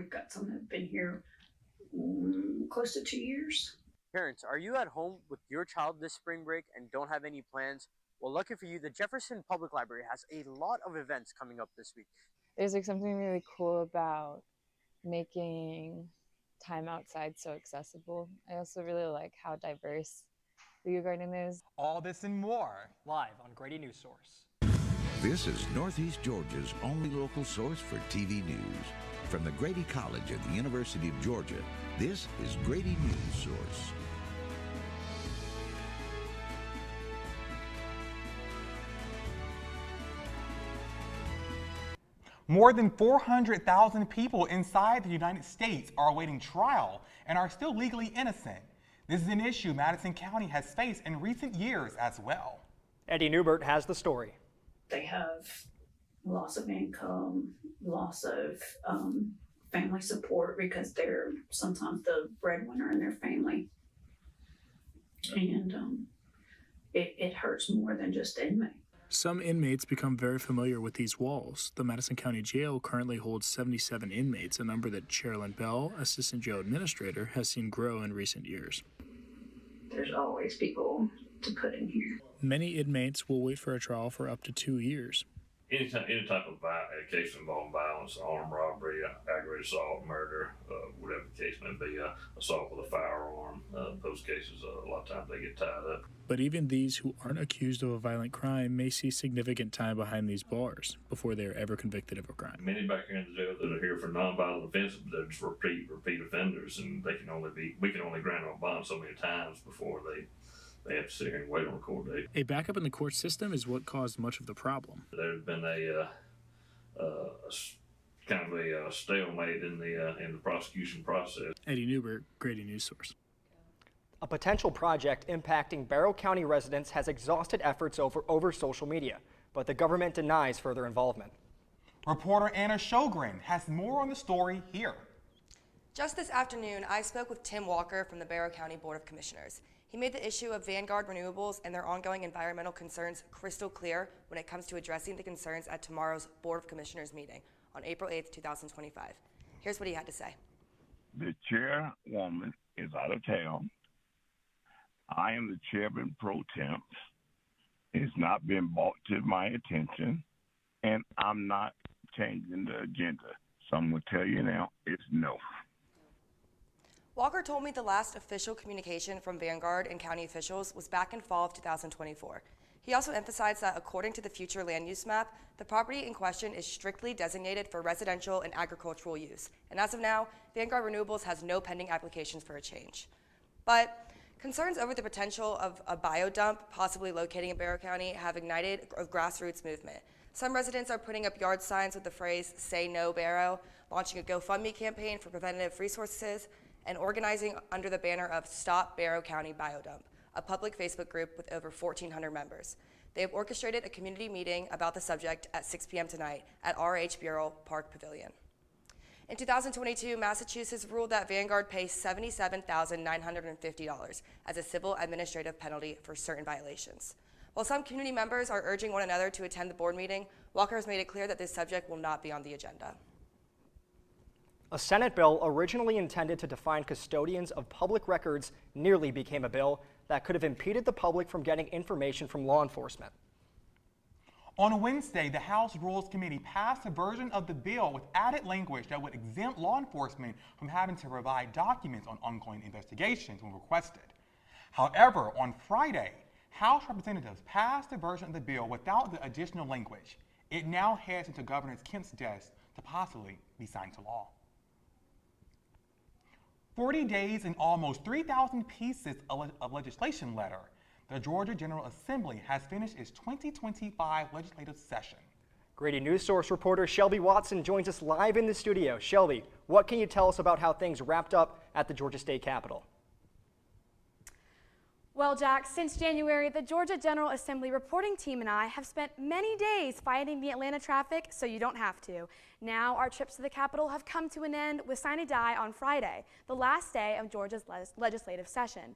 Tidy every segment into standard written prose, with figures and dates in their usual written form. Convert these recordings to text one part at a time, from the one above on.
We've got some that have been here close to 2 years. Parents, are you at home with your child this spring break and don't have any plans? Well, lucky for you, the Jefferson Public Library has a lot of events coming up this week. There's like something really cool about making time outside so accessible. I also really like how diverse the garden is. All this and more, live on Grady Newsource. This is Northeast Georgia's only local source for TV news. From the Grady College at the University of Georgia, this is Grady Newsource. More than 400,000 people inside the United States are awaiting trial and are still legally innocent. This is an issue Madison County has faced in recent years as well. Eddie Newbert has the story. They have loss of income, loss of family support because they're sometimes the breadwinner in their family. And it hurts more than just inmate. Some inmates become very familiar with these walls. The Madison County Jail currently holds 77 inmates, a number that Sherilyn Bell, Assistant Jail Administrator, has seen grow in recent years. There's always people to put in here. Many inmates will wait for a trial for up to 2 years. Any type of case involving violence, armed robbery, aggravated assault, murder, whatever the case may be, assault with a firearm, those cases, a lot of times they get tied up. But even these who aren't accused of a violent crime may see significant time behind these bars before they are ever convicted of a crime. Many back here in the jail that are here for nonviolent offenses, they're just repeat offenders, and we can only grant them a bond so many times before they have to sit here and wait on a court date. A backup in the court system is what caused much of the problem. There's been a stalemate in the prosecution process. Eddie Newbert, Grady Newsource. A potential project impacting Barrow County residents has exhausted efforts over social media, but the government denies further involvement. Reporter Anna Sjogren has more on the story here. Just this afternoon, I spoke with Tim Walker from the Barrow County Board of Commissioners. He made the issue of Vanguard Renewables and their ongoing environmental concerns crystal clear when it comes to addressing the concerns at tomorrow's Board of Commissioners meeting on April 8th, 2025. Here's what he had to say. The chairwoman is out of town. I am the chairman pro temp. It's not been brought to my attention, and I'm not changing the agenda. So I'm going to tell you now, it's no. Walker told me the last official communication from Vanguard and county officials was back in fall of 2024. He also emphasized that according to the future land use map, the property in question is strictly designated for residential and agricultural use. And as of now, Vanguard Renewables has no pending applications for a change. But concerns over the potential of a biodump possibly locating in Barrow County have ignited a grassroots movement. Some residents are putting up yard signs with the phrase, "Say No Barrow," launching a GoFundMe campaign for preventative resources, and organizing under the banner of Stop Barrow County Biodump, a public Facebook group with over 1,400 members. They have orchestrated a community meeting about the subject at 6 p.m. tonight at RH Bureau Park Pavilion. In 2022, Massachusetts ruled that Vanguard pay $77,950 as a civil administrative penalty for certain violations. While some community members are urging one another to attend the board meeting, Walker has made it clear that this subject will not be on the agenda. A Senate bill originally intended to define custodians of public records nearly became a bill that could have impeded the public from getting information from law enforcement. On Wednesday, the House Rules Committee passed a version of the bill with added language that would exempt law enforcement from having to provide documents on ongoing investigations when requested. However, on Friday, House representatives passed a version of the bill without the additional language. It now heads into Governor Kemp's desk to possibly be signed to law. 40 days and almost 3,000 pieces of legislation later, the Georgia General Assembly has finished its 2025 legislative session. Grady Newsource reporter Shelby Watson joins us live in the studio. Shelby, what can you tell us about how things wrapped up at the Georgia State Capitol? Well, Jack, since January, the Georgia General Assembly reporting team and I have spent many days fighting the Atlanta traffic so you don't have to. Now our trips to the Capitol have come to an end with sine die on Friday, the last day of Georgia's legislative session.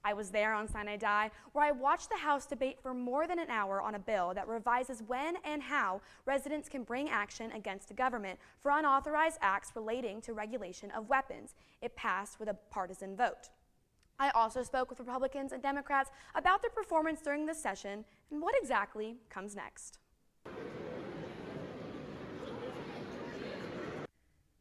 I was there on Sinai Die, where I watched the House debate for more than an hour on a bill that revises when and how residents can bring action against the government for unauthorized acts relating to regulation of weapons. It passed with a partisan vote. I also spoke with Republicans and Democrats about their performance during this session and what exactly comes next.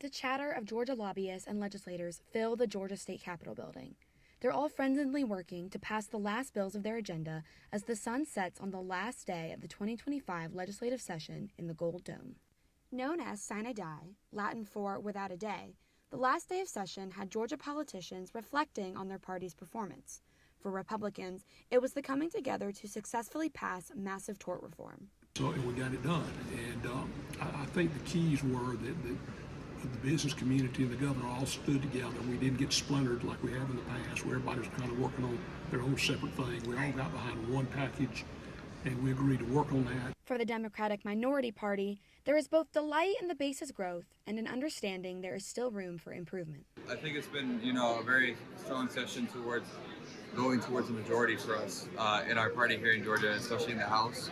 The chatter of Georgia lobbyists and legislators fill the Georgia State Capitol building. They're all frenziedly working to pass the last bills of their agenda as the sun sets on the last day of the 2025 legislative session in the Gold Dome. Known as Sine Die, Latin for without a day, the last day of session had Georgia politicians reflecting on their party's performance. For Republicans, it was the coming together to successfully pass massive tort reform. So we got it done, and I think the keys were that the business community and the governor all stood together. We didn't get splintered like we have in the past, where everybody was kind of working on their own separate thing. We all got behind one package, and we agreed to work on that. For the Democratic minority party, there is both delight in the base's growth and an understanding there is still room for improvement. I think it's been, a very strong session towards going towards a majority for us in our party here in Georgia, especially in the House,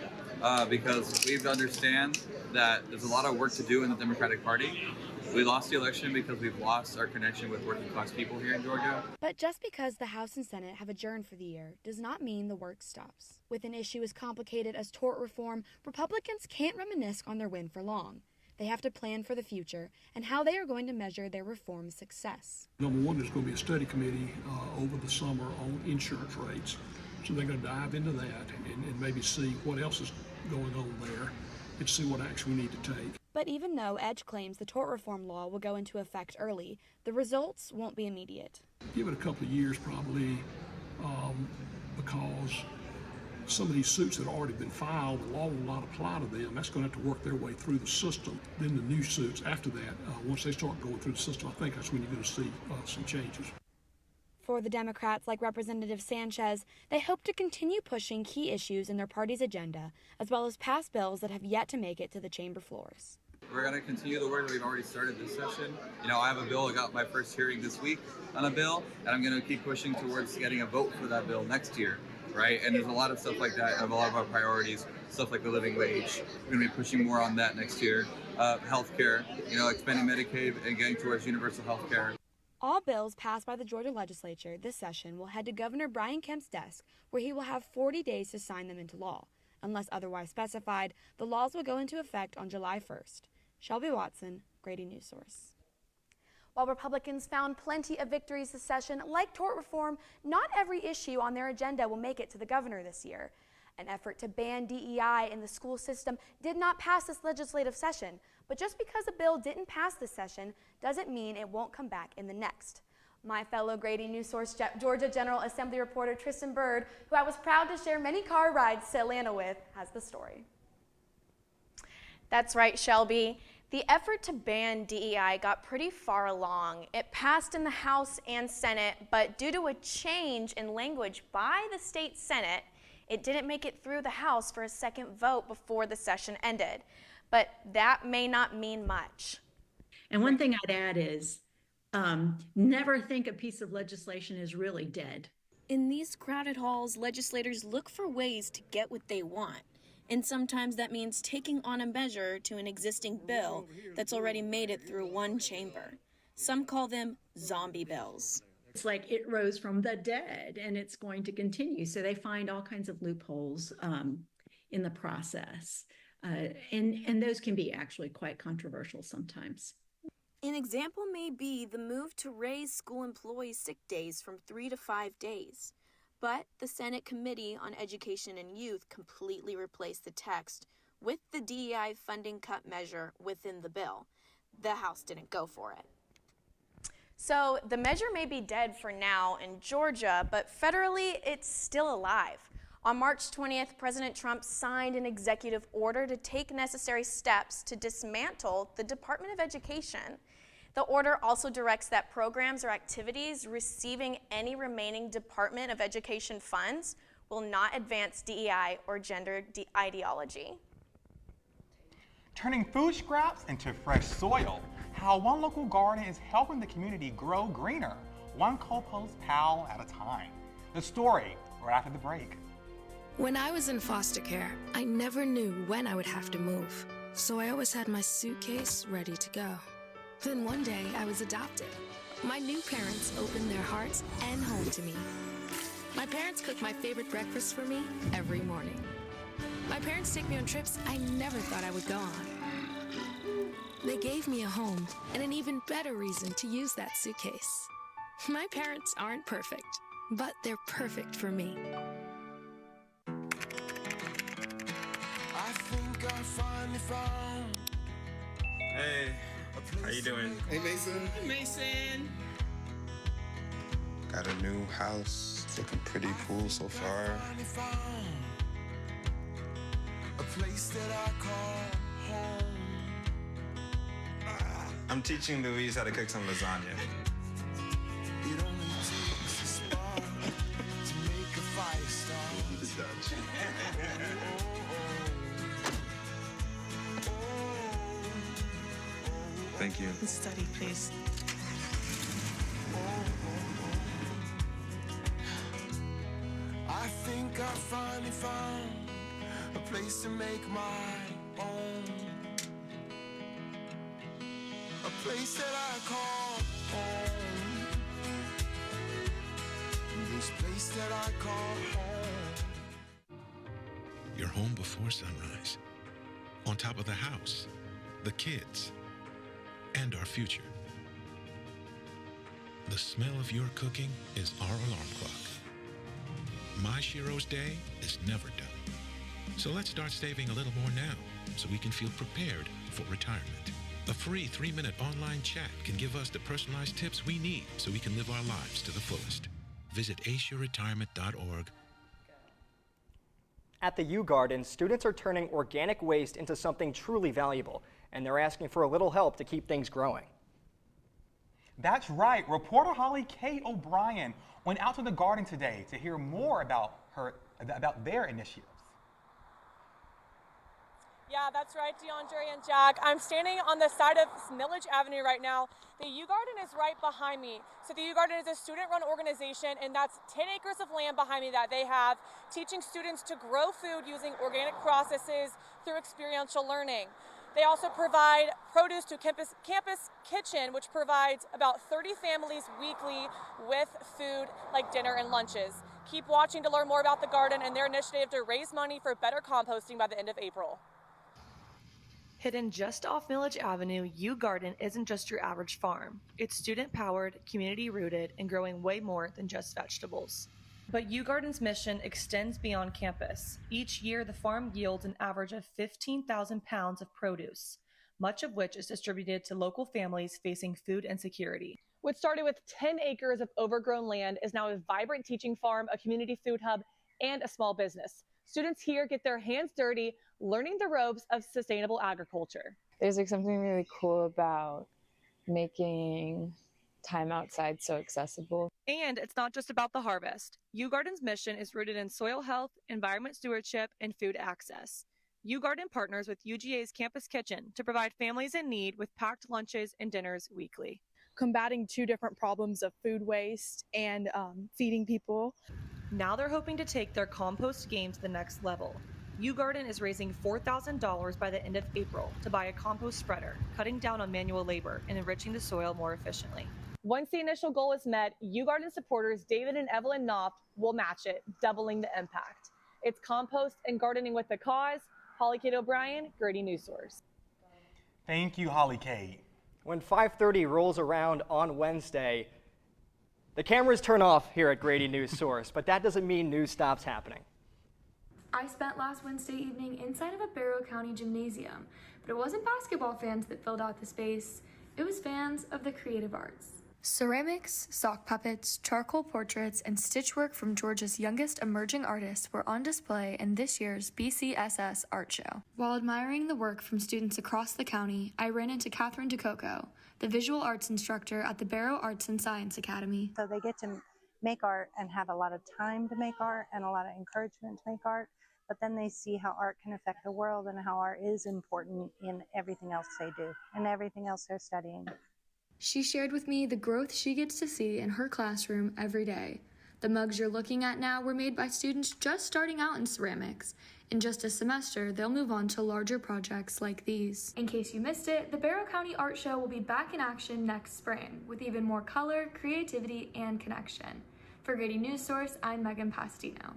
because we understand that there's a lot of work to do in the Democratic Party. We lost the election because we've lost our connection with working class people here in Georgia. But just because the House and Senate have adjourned for the year does not mean the work stops. With an issue as complicated as tort reform, Republicans can't reminisce on their win for long. They have to plan for the future and how they are going to measure their reform success. Number one, there's going to be a study committee over the summer on insurance rates. So they're going to dive into that and maybe see what else is going on there and see what action we need to take. But even though Edge claims the tort reform law will go into effect early, the results won't be immediate. Give it a couple of years probably, because some of these suits that have already been filed, the law will not apply to them. That's going to have to work their way through the system. Then the new suits after that, once they start going through the system, I think that's when you're going to see some changes. For the Democrats, like Representative Sanchez, they hope to continue pushing key issues in their party's agenda, as well as pass bills that have yet to make it to the chamber floors. We're going to continue the work that we've already started this session. I have a bill. I got my first hearing this week on a bill, and I'm going to keep pushing towards getting a vote for that bill next year, right? And there's a lot of stuff like that, of a lot of our priorities, stuff like the living wage. We're going to be pushing more on that next year. Healthcare, expanding Medicaid and getting towards universal healthcare. All bills passed by the Georgia legislature this session will head to Governor Brian Kemp's desk, where he will have 40 days to sign them into law. Unless otherwise specified, the laws will go into effect on July 1st. Shelby Watson, Grady Newsource. While Republicans found plenty of victories this session, like tort reform, not every issue on their agenda will make it to the governor this year. An effort to ban DEI in the school system did not pass this legislative session, but just because a bill didn't pass this session doesn't mean it won't come back in the next. My fellow Grady Newsource Georgia General Assembly reporter Tristan Bird, who I was proud to share many car rides to Atlanta with, has the story. That's right, Shelby. The effort to ban DEI got pretty far along. It passed in the House and Senate, but due to a change in language by the state Senate, it didn't make it through the House for a second vote before the session ended. But that may not mean much. And one thing I'd add is never think a piece of legislation is really dead. In these crowded halls, legislators look for ways to get what they want. And sometimes that means taking on a measure to an existing bill that's already made it through one chamber. Some call them zombie bills. It's like it rose from the dead and it's going to continue. So they find all kinds of loopholes in the process. And those can be actually quite controversial sometimes. An example may be the move to raise school employees' sick days from 3 to 5 days. But the Senate Committee on Education and Youth completely replaced the text with the DEI funding cut measure within the bill. The House didn't go for it. So the measure may be dead for now in Georgia, but federally it's still alive. On March 20th, President Trump signed an executive order to take necessary steps to dismantle the Department of Education. The order also directs that programs or activities receiving any remaining Department of Education funds will not advance DEI or gender ideology. Turning food scraps into fresh soil. How one local garden is helping the community grow greener, one compost pile at a time. The story right after the break. When I was in foster care, I never knew when I would have to move, so I always had my suitcase ready to go. Then one day, I was adopted. My new parents opened their hearts and home to me. My parents cook my favorite breakfast for me every morning. My parents take me on trips I never thought I would go on. They gave me a home and an even better reason to use that suitcase. My parents aren't perfect, but they're perfect for me. I think I finally found. Hey, how you doing? Hey, Mason. Hey, Mason. Got a new house. It's looking pretty cool so far. A place that I call home. I'm teaching Louise how to cook some lasagna. It only takes a spark to make a fire start. The Dutch. Thank you. Study, please. I think I finally found a place to make my own. A place that I call home. This place that I call home. You're home before sunrise. On top of the house, the kids, and our future. The smell of your cooking is our alarm clock. My Shiro's day is never done. So let's start saving a little more now so we can feel prepared for retirement. A free 3-minute online chat can give us the personalized tips we need so we can live our lives to the fullest. Visit aceyourretirement.org. At the U Garden, students are turning organic waste into something truly valuable, and they're asking for a little help to keep things growing. That's right. Reporter Holly K. O'Brien went out to the garden today to hear more about their initiatives. Yeah, that's right, DeAndre and Jack. I'm standing on the side of Millage Avenue right now. The U Garden is right behind me. So the U Garden is a student-run organization, and that's 10 acres of land behind me that they have, teaching students to grow food using organic processes through experiential learning. They also provide produce to Campus Kitchen, which provides about 30 families weekly with food like dinner and lunches. Keep watching to learn more about the garden and their initiative to raise money for better composting by the end of April. Hidden just off Millage Avenue, U Garden isn't just your average farm. It's student-powered, community-rooted, and growing way more than just vegetables. But U Garden's mission extends beyond campus. Each year, the farm yields an average of 15,000 pounds of produce, much of which is distributed to local families facing food insecurity. What started with 10 acres of overgrown land is now a vibrant teaching farm, a community food hub, and a small business. Students here get their hands dirty, learning the ropes of sustainable agriculture. There's like something really cool about making time outside so accessible. And it's not just about the harvest. U Garden's mission is rooted in soil health, environment stewardship, and food access. U Garden partners with UGA's Campus Kitchen to provide families in need with packed lunches and dinners weekly. Combating two different problems of food waste and feeding people. Now they're hoping to take their compost game to the next level. U Garden is raising $4,000 by the end of April to buy a compost spreader, cutting down on manual labor and enriching the soil more efficiently. Once the initial goal is met, U Garden supporters David and Evelyn Knopf will match it, doubling the impact. It's compost and gardening with the cause. Holly Kate O'Brien, Grady Newsource. Thank you, Holly Kate. When 5:30 rolls around on Wednesday, the cameras turn off here at Grady Newsource, but that doesn't mean news stops happening. I spent last Wednesday evening inside of a Barrow County gymnasium, but it wasn't basketball fans that filled out the space, it was fans of the creative arts. Ceramics, sock puppets, charcoal portraits, and stitchwork from Georgia's youngest emerging artists were on display in this year's BCSS Art Show. While admiring the work from students across the county, I ran into Catherine DeCoco, the visual arts instructor at the Barrow Arts and Science Academy. So they get to make art and have a lot of time to make art and a lot of encouragement to make art, but then they see how art can affect the world and how art is important in everything else they do and everything else they're studying. She shared with me the growth she gets to see in her classroom every day. The mugs you're looking at now were made by students just starting out in ceramics. In just a semester, they'll move on to larger projects like these. In case you missed it, the Barrow County Art Show will be back in action next spring with even more color, creativity, and connection. For Grady Newsource, I'm Megan Pastino.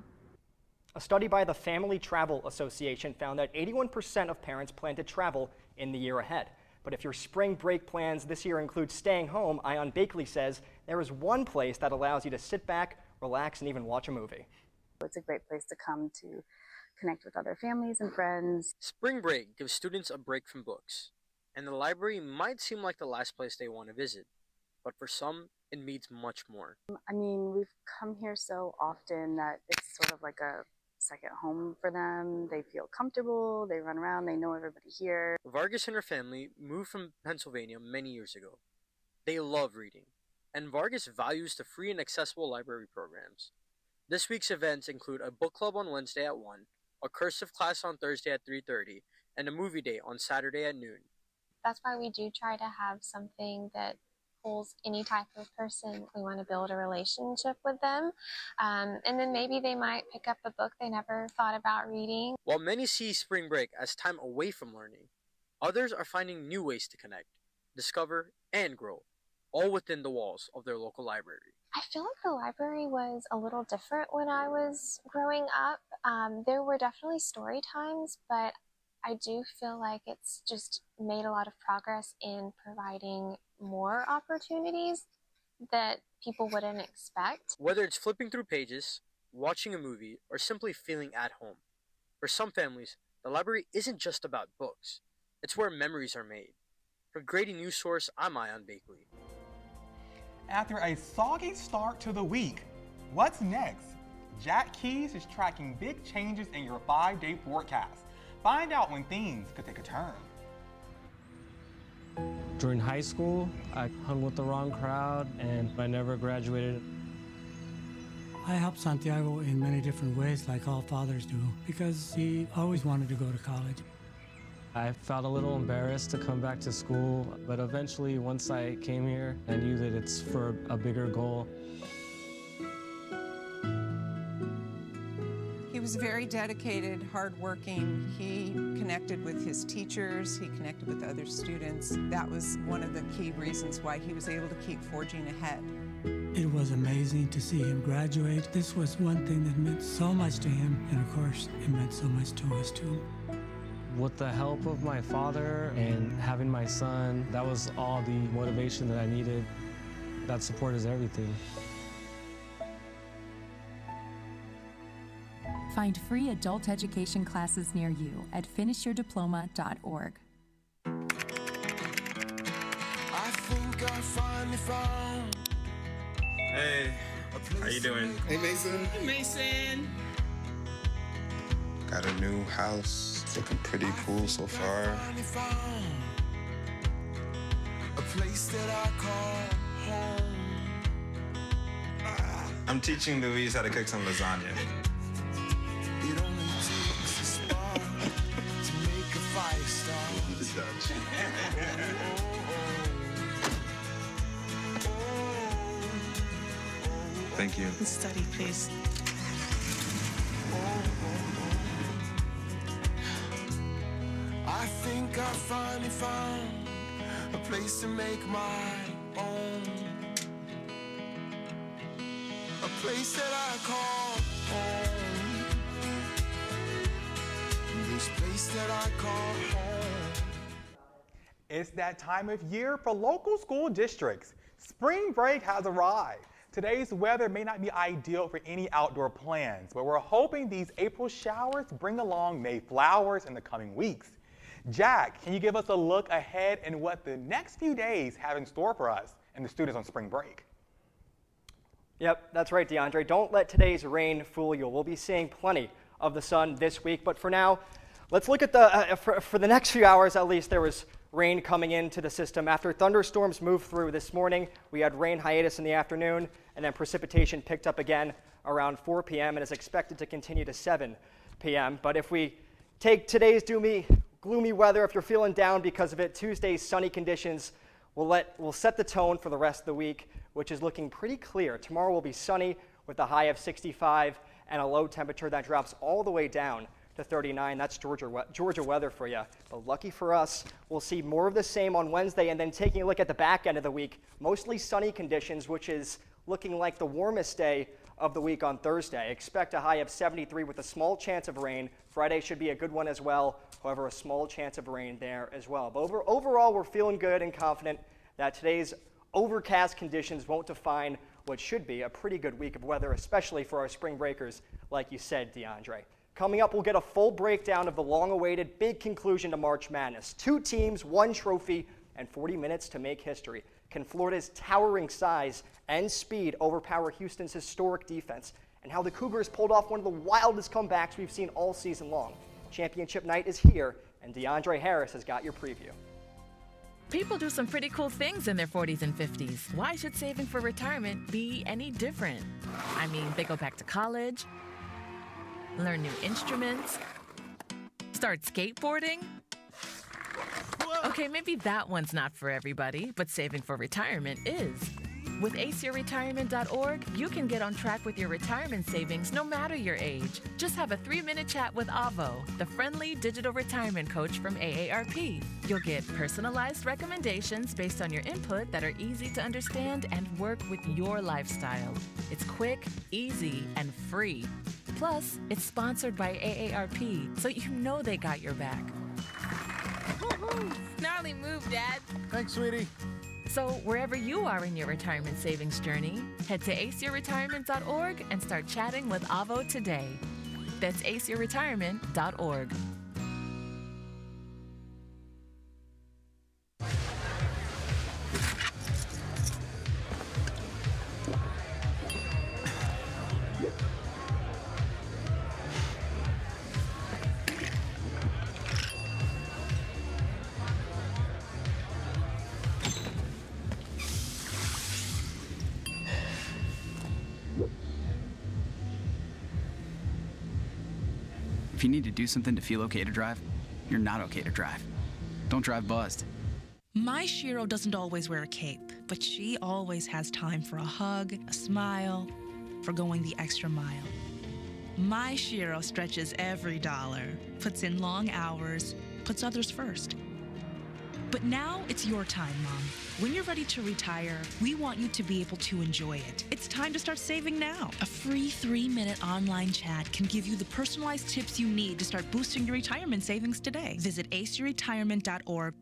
A study by the Family Travel Association found that 81% of parents plan to travel in the year ahead. But if your spring break plans this year include staying home, Ion Bakley says there is one place that allows you to sit back, relax, and even watch a movie. It's a great place to come to connect with other families and friends. Spring break gives students a break from books, and the library might seem like the last place they want to visit, but for some, it means much more. I mean, we've come here so often that it's sort of like a second home for them. They feel comfortable, they run around, they know everybody here. Vargas and her family moved from Pennsylvania many years ago. They love reading, and Vargas values the free and accessible library programs. This week's events include a book club on Wednesday at 1, a cursive class on Thursday at 3:30, and a movie day on Saturday at noon. That's why we do try to have something that pulls any type of person. We want to build a relationship with them, and then maybe they might pick up a book they never thought about reading. While many see spring break as time away from learning, others are finding new ways to connect, discover, and grow, all within the walls of their local library. I feel like the library was a little different when I was growing up. There were definitely story times, but I do feel like it's just made a lot of progress in providing more opportunities that people wouldn't expect. Whether it's flipping through pages, watching a movie, or simply feeling at home. For some families, the library isn't just about books. It's where memories are made. For Grady Newsource, I'm Ion Bakley. After a soggy start to the week, what's next? Jack Keys is tracking big changes in your 5-day forecast. Find out when things could take a turn. During high school, I hung with the wrong crowd and I never graduated. I helped Santiago in many different ways, like all fathers do, because he always wanted to go to college. I felt a little embarrassed to come back to school, but eventually, once I came here, I knew that it's for a bigger goal. He was very dedicated, hardworking. He connected with his teachers. He connected with other students. That was one of the key reasons why he was able to keep forging ahead. It was amazing to see him graduate. This was one thing that meant so much to him, and of course, it meant so much to us too. With the help of my father and having my son, that was all the motivation that I needed. That support is everything. Find free adult education classes near you at finishyourdiploma.org. I think I finally found. Hey, how you doing? Hey, Mason. Hey, Mason. Got a new house. It's looking pretty cool so far. A place that I call home. I'm teaching Louise how to cook some lasagna. It only takes a spark to make a fire start. Thank you. Study, please. I think I finally found a place to make my own. A place that I call home. This place that I call home. It's that time of year for local school districts. Spring break has arrived. Today's weather may not be ideal for any outdoor plans, but we're hoping these April showers bring along May flowers in the coming weeks. Jack, can you give us a look ahead and what the next few days have in store for us and the students on spring break? Yep, that's right, DeAndre. Don't let today's rain fool you. We'll be seeing plenty of the sun this week, but for now, let's look at the, for the next few hours at least, there was rain coming into the system. After thunderstorms moved through this morning, we had rain hiatus in the afternoon, and then precipitation picked up again around 4 p.m. and is expected to continue to 7 p.m. But if we take today's gloomy weather, if you're feeling down because of it, Tuesday's sunny conditions will set the tone for the rest of the week, which is looking pretty clear. Tomorrow will be sunny with a high of 65 and a low temperature that drops all the way down to 39. That's Georgia weather for you. But lucky for us, we'll see more of the same on Wednesday, and then taking a look at the back end of the week, mostly sunny conditions, which is looking like the warmest day of the week on Thursday. Expect a high of 73 with a small chance of rain. Friday should be a good one as well. However, a small chance of rain there as well. But overall, we're feeling good and confident that today's overcast conditions won't define what should be a pretty good week of weather, especially for our spring breakers, like you said, DeAndre. Coming up, we'll get a full breakdown of the long-awaited big conclusion to March Madness. 2 teams, 1 trophy, and 40 minutes to make history. Can Florida's towering size and speed overpower Houston's historic defense? And how the Cougars pulled off one of the wildest comebacks we've seen all season long. Championship night is here, and DeAndre Harris has got your preview. People do some pretty cool things in their 40s and 50s. Why should saving for retirement be any different? I mean, they go back to college, learn new instruments, start skateboarding. Okay, maybe that one's not for everybody, but saving for retirement is. With aceyourretirement.org, you can get on track with your retirement savings no matter your age. Just have a 3-minute chat with Avo, the friendly digital retirement coach from AARP. You'll get personalized recommendations based on your input that are easy to understand and work with your lifestyle. It's quick, easy, and free. Plus, it's sponsored by AARP, so you know they got your back. Gnarly move, Dad. Thanks, sweetie. So wherever you are in your retirement savings journey, head to aceyourretirement.org and start chatting with Avo today. That's aceyourretirement.org. If you need to do something to feel okay to drive, you're not okay to drive. Don't drive buzzed. My Shiro doesn't always wear a cape, but she always has time for a hug, a smile, for going the extra mile. My Shiro stretches every dollar, puts in long hours, puts others first. But now it's your time, Mom. When you're ready to retire, we want you to be able to enjoy it. It's time to start saving now. A free 3-minute online chat can give you the personalized tips you need to start boosting your retirement savings today. Visit aceyourretirement.org.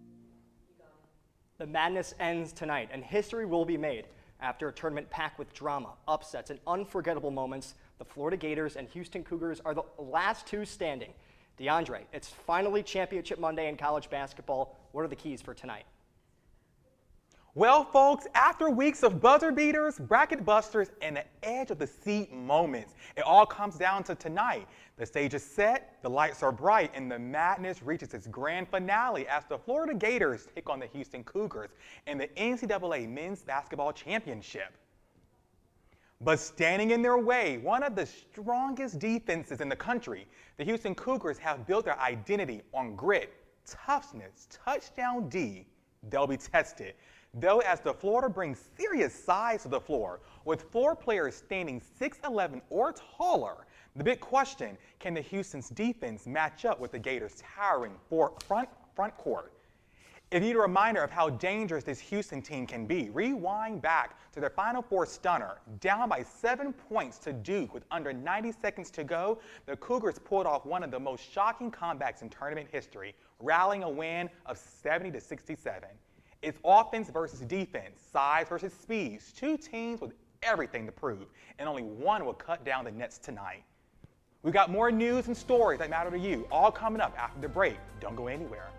The madness ends tonight, and history will be made. After a tournament packed with drama, upsets, and unforgettable moments, the Florida Gators and Houston Cougars are the last 2 standing. DeAndre, it's finally Championship Monday in college basketball. What are the keys for tonight? Well, folks, after weeks of buzzer beaters, bracket busters, and the edge of the seat moments, it all comes down to tonight. The stage is set, the lights are bright, and the madness reaches its grand finale as the Florida Gators take on the Houston Cougars in the NCAA Men's Basketball Championship. But standing in their way, one of the strongest defenses in the country, the Houston Cougars have built their identity on grit, toughness, touchdown D. They'll be tested. Though as the Florida brings serious size to the floor, with 4 players standing 6'11" or taller, the big question, can the Houston's defense match up with the Gators' towering front court? If you need a reminder of how dangerous this Houston team can be, rewind back to their Final Four stunner. Down by 7 points to Duke with under 90 seconds to go, the Cougars pulled off one of the most shocking comebacks in tournament history, rallying a win of 70-67. It's offense versus defense, size versus speed, 2 teams with everything to prove, and only one will cut down the nets tonight. We've got more news and stories that matter to you, all coming up after the break. Don't go anywhere.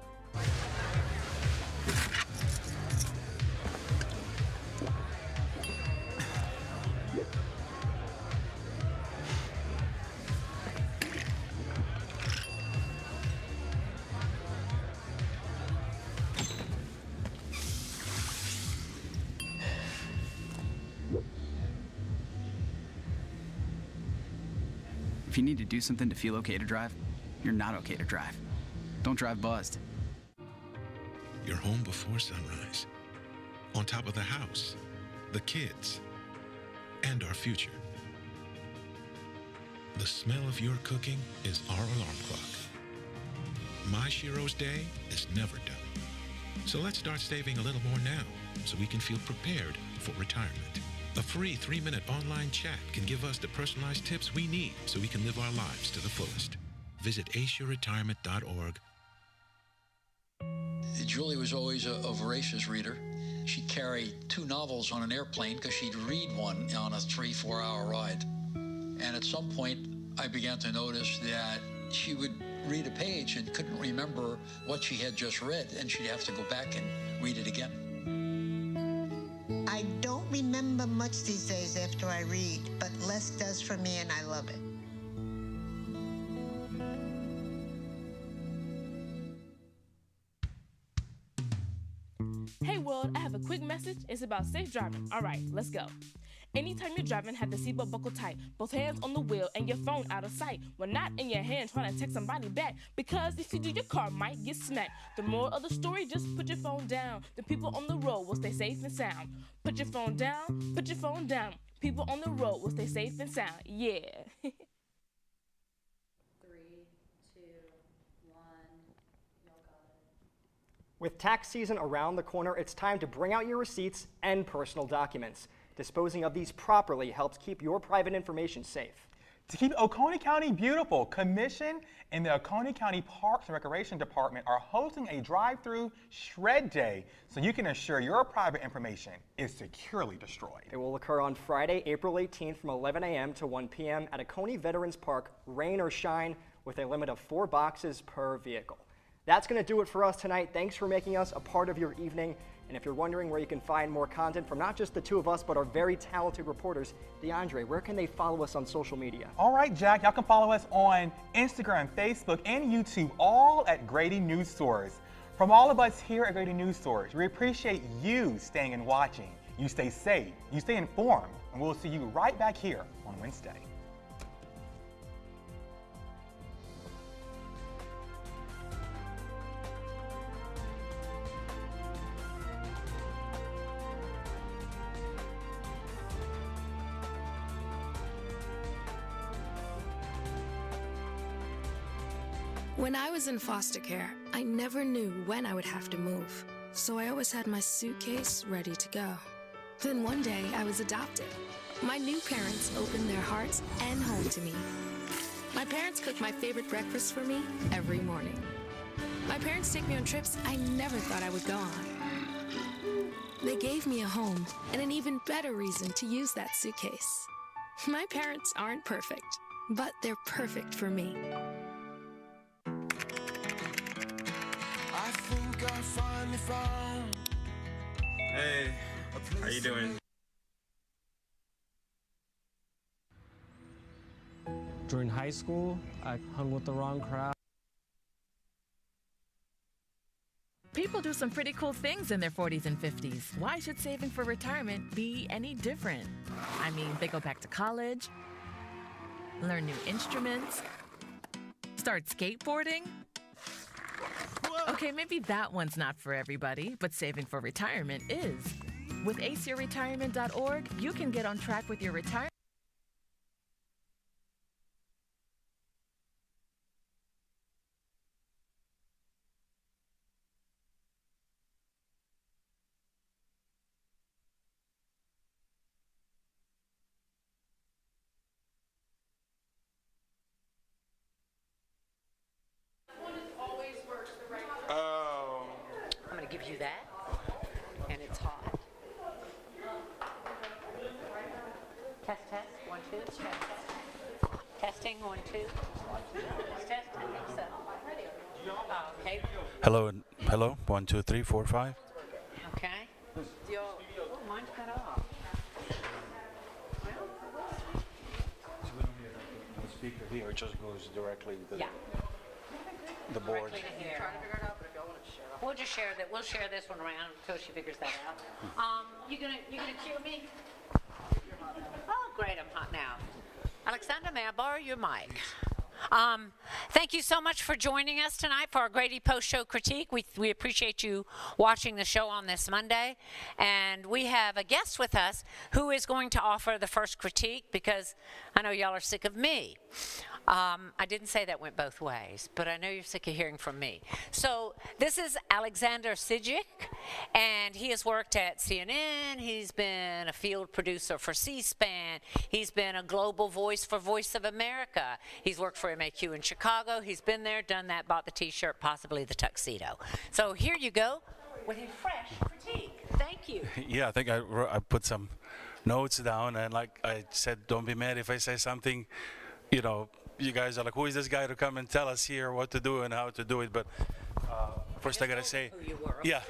If you need to do something to feel okay to drive, you're not okay to drive. Don't drive buzzed. You're home before sunrise, on top of the house, the kids, and our future. The smell of your cooking is our alarm clock. My Shiro's day is never done. So let's start saving a little more now so we can feel prepared for retirement. A free 3-minute online chat can give us the personalized tips we need so we can live our lives to the fullest. Visit aceyourretirement.org. Julie was always a voracious reader. She'd carry 2 novels on an airplane because she'd read one on a 3-4 hour ride. And at some point, I began to notice that she would read a page and couldn't remember what she had just read, and she'd have to go back and read it again. I don't remember much these days after I read, but less does for me, and I love it. Hey world, I have a quick message. It's about safe driving. All right, let's go. Anytime you're driving, have the seatbelt buckled tight. Both hands on the wheel and your phone out of sight. When not in your hand, trying to text somebody back. Because if you do, your car might get smacked. The moral of the story, just put your phone down. The people on the road will stay safe and sound. Put your phone down, put your phone down. People on the road will stay safe and sound. Yeah. 3, 2, 1, y'all got it. With tax season around the corner, it's time to bring out your receipts and personal documents. Disposing of these properly helps keep your private information safe. To keep Oconee County beautiful, Commission and the Oconee County Parks and Recreation Department are hosting a drive-through shred day so you can ensure your private information is securely destroyed. It will occur on Friday, April 18th from 11 a.m. to 1 p.m. at Oconee Veterans Park, rain or shine, with a limit of 4 boxes per vehicle. That's going to do it for us tonight. Thanks for making us a part of your evening. And if you're wondering where you can find more content from not just the two of us, but our very talented reporters, DeAndre, where can they follow us on social media? All right, Jack, y'all can follow us on Instagram, Facebook, and YouTube, all at Grady Newsource. From all of us here at Grady Newsource, we appreciate you staying and watching. You stay safe, you stay informed, and we'll see you right back here on Wednesday. When I was in foster care, I never knew when I would have to move, so I always had my suitcase ready to go. Then one day, I was adopted. My new parents opened their hearts and home to me. My parents cook my favorite breakfast for me every morning. My parents take me on trips I never thought I would go on. They gave me a home and an even better reason to use that suitcase. My parents aren't perfect, but they're perfect for me. I think I finally found. Hey, how you doing? During high school, I hung with the wrong crowd. People do some pretty cool things in their 40s and 50s. Why should saving for retirement be any different? I mean, they go back to college, learn new instruments, start skateboarding. Okay, maybe that one's not for everybody, but saving for retirement is. With aceyourretirement.org, you can get on track with your retirement. I'm going to give you that, and it's hot. Test, 1, 2, test. Testing, 1, 2. Test, I think so. Okay. Hello, 1, 2, 3, 4, 5. Okay. Oh, mine's cut off. The speaker here just goes directly to the board. Directly to here. We'll just share that. We'll share this one around until she figures that out. You gonna cue me? Oh, great! I'm hot now. Alexander, may I borrow your mic? Thank you so much for joining us tonight for our Grady Post-Show Critique. We appreciate you watching the show on this Monday. And we have a guest with us who is going to offer the first critique, because I know y'all are sick of me. I didn't say that went both ways, but I know you're sick of hearing from me. So this is Alexander Sidjic, and he has worked at CNN. He's been a field producer for C-SPAN. He's been a global voice for Voice of America. He's worked for MAQ in Chicago. He's been there, done that, bought the T-shirt, possibly the tuxedo. So here you go with a fresh critique. Thank you. Yeah, I think I put some notes down, and like I said, don't be mad if I say something, you know, you guys are like, who is this guy to come and tell us here what to do and how to do it? But first I gotta say, yeah,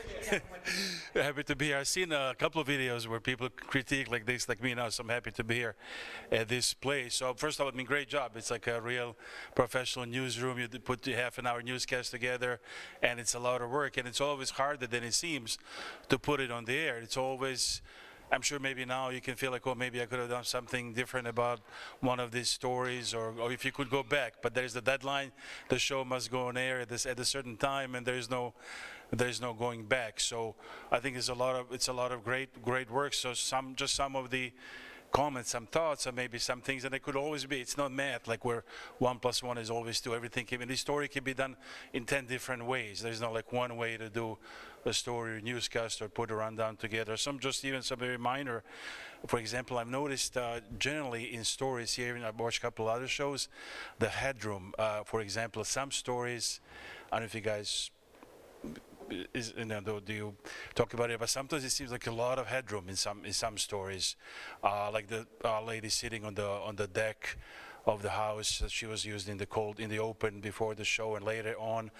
happy to be here. I've seen a couple of videos where people critique like this, like me now, so I'm happy to be here at this place. So first of all, I mean, great job. It's like a real professional newsroom. You put the half-an-hour newscast together, and it's a lot of work, and it's always harder than it seems to put it on the air. It's always, I'm sure maybe now you can feel like, oh, maybe I could have done something different about one of these stories, or if you could go back. But there's the deadline. The show must go on air at a certain time, and there's no going back. So I think it's a lot of great work. So some of the comments, some thoughts, or maybe some things, and it could always be. It's not math, like where 1 + 1 is always 2. Everything can be, the story can be done in 10 different ways. There's not like one way to do a story or newscast or put a rundown together. Even some very minor. For example, I've noticed generally in stories here, and I've watched a couple other shows, the headroom. For example, some stories, I don't know if you guys do you talk about it, but sometimes it seems like a lot of headroom in some stories, like the lady sitting on the deck of the house that she was used in the open before the show and later on.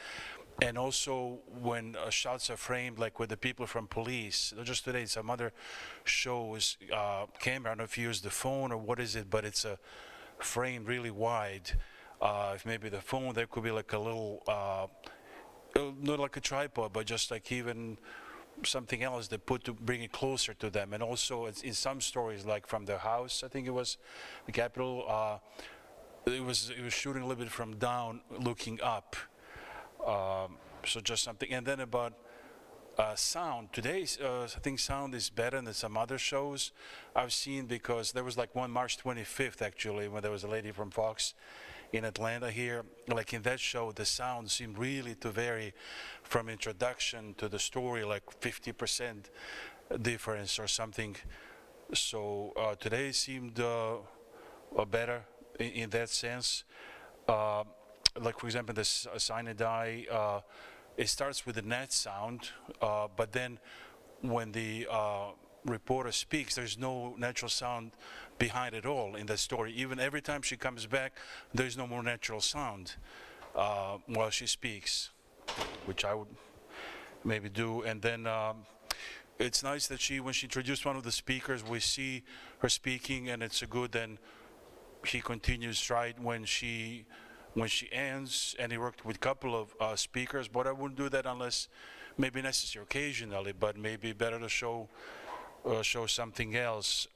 And also when shots are framed, like with the people from police. Just today, some other shows, camera, I don't know if you use the phone or what is it, but it's a frame really wide. If maybe the phone, there could be like a little, not like a tripod, but just like even something else they put to bring it closer to them. And also in some stories, like from the house, I think it was the Capitol, it was shooting a little bit from down, looking up. So just something. And then about sound. Today, I think sound is better than some other shows I've seen, because there was like one March 25th, actually, when there was a lady from Fox in Atlanta here. Like in that show, the sound seemed really to vary from introduction to the story, like 50% difference or something. So today seemed better in that sense. Like for example, this Sign and Die, it starts with the net sound, but then when the reporter speaks, there's no natural sound behind it all in that story. Even every time she comes back, there's no more natural sound while she speaks, which I would maybe do. And then it's nice that when she introduced one of the speakers, we see her speaking, and it's a good, then he continues right when she ends, and he worked with a couple of speakers, but I wouldn't do that unless maybe necessary occasionally, but maybe better to show something else.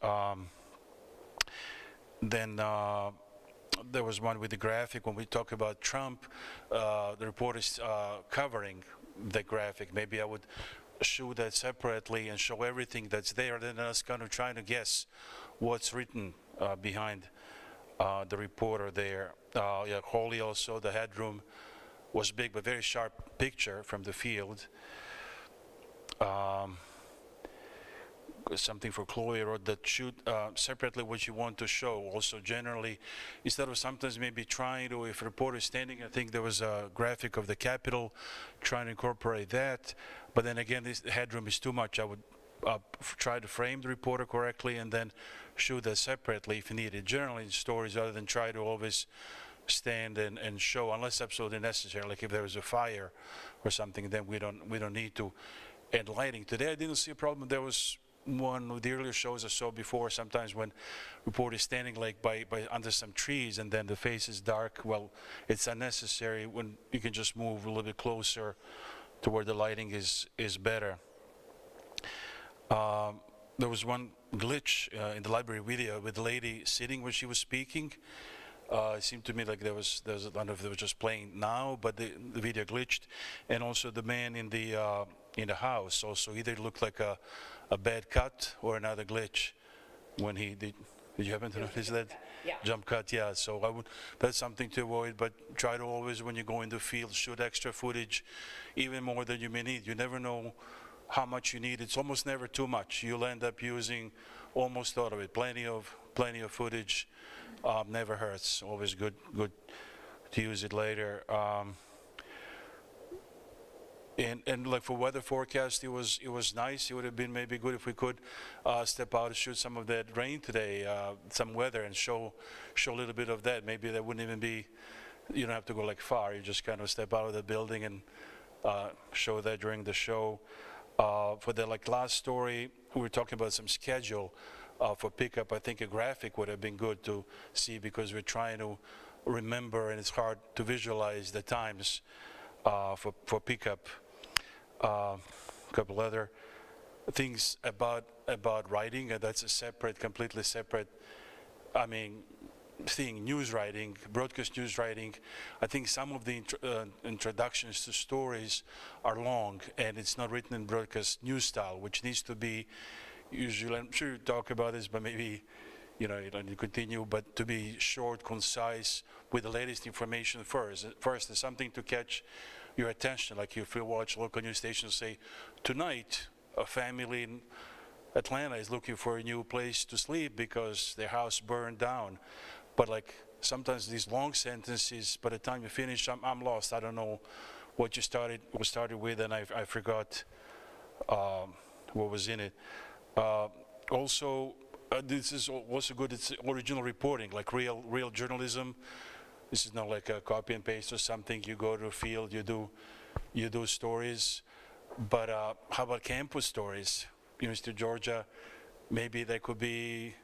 Then there was one with the graphic. When we talk about Trump, the report is covering the graphic. Maybe I would show that separately and show everything that's there, then I was kind of trying to guess what's written behind the reporter there. Yeah, Holly also, the headroom was big, but very sharp picture from the field. Something for Chloe wrote that shoot separately what you want to show. Also generally, instead of sometimes maybe trying to, if a reporter is standing, I think there was a graphic of the Capitol, trying to incorporate that. But then again, this headroom is too much. I would try to frame the reporter correctly and then shoot that separately if needed. Generally in stories, rather than try to always stand and show, unless absolutely necessary, like if there was a fire or something, then we don't need to. And lighting, today I didn't see a problem. There was one of the earlier shows I saw before, sometimes when reporter is standing like by under some trees and then the face is dark. Well, it's unnecessary when you can just move a little bit closer to where the lighting is better. There was one glitch in the library video with the lady sitting when she was speaking. It seemed to me like there was, I don't know if they were just playing now, but the video glitched. And also the man in the house also either looked like a bad cut or another glitch when he did. Did you happen to notice that? Yeah. Jump cut, yeah. So that's something to avoid, but try to always, when you go in the field, shoot extra footage, even more than you may need. You never know how much you need. It's almost never too much. You'll end up using almost all of it. Plenty of footage. Never hurts. Always good to use it later. And like for weather forecast, it was nice. It would have been maybe good if we could step out and shoot some of that rain today, some weather, and show a little bit of that. Maybe that wouldn't even be. You don't have to go like far. You just kind of step out of the building and show that during the show. For the last story, we were talking about some schedule. For pickup, I think a graphic would have been good to see, because we're trying to remember, and it's hard to visualize the times for pickup. A couple other things about writing, and that's completely separate. I mean, thing, news writing, broadcast news writing. I think some of the introductions to stories are long, and it's not written in broadcast news style, which needs to be. Usually, I'm sure you talk about this, but maybe you don't need to continue, but to be short, concise, with the latest information first. First, there's something to catch your attention, like if you watch local news stations say, tonight, a family in Atlanta is looking for a new place to sleep because their house burned down. But sometimes these long sentences, by the time you finish, I'm lost. I don't know what you started with, and I forgot what was in it. Also, this is also good. It's original reporting, like real journalism. This is not like a copy and paste or something. You go to a field, you do stories. But how about campus stories? University of Georgia, maybe there could be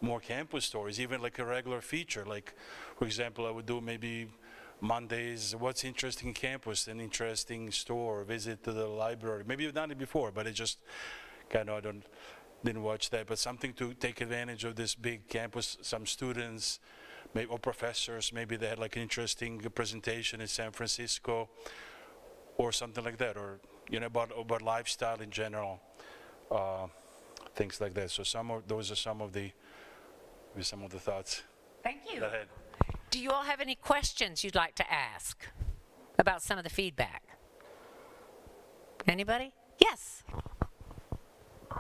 more campus stories, even like a regular feature. Like, for example, I would do maybe Mondays, what's interesting in campus, an interesting store, visit to the library. Maybe you've done it before, but it just kind of didn't watch that. But something to take advantage of this big campus. Some students, maybe, or professors, maybe they had like an interesting presentation in San Francisco, or something like that, or about lifestyle in general, things like that. So those are some of the thoughts. Thank you. Go ahead. Do you all have any questions you'd like to ask about some of the feedback? Anybody? Yes.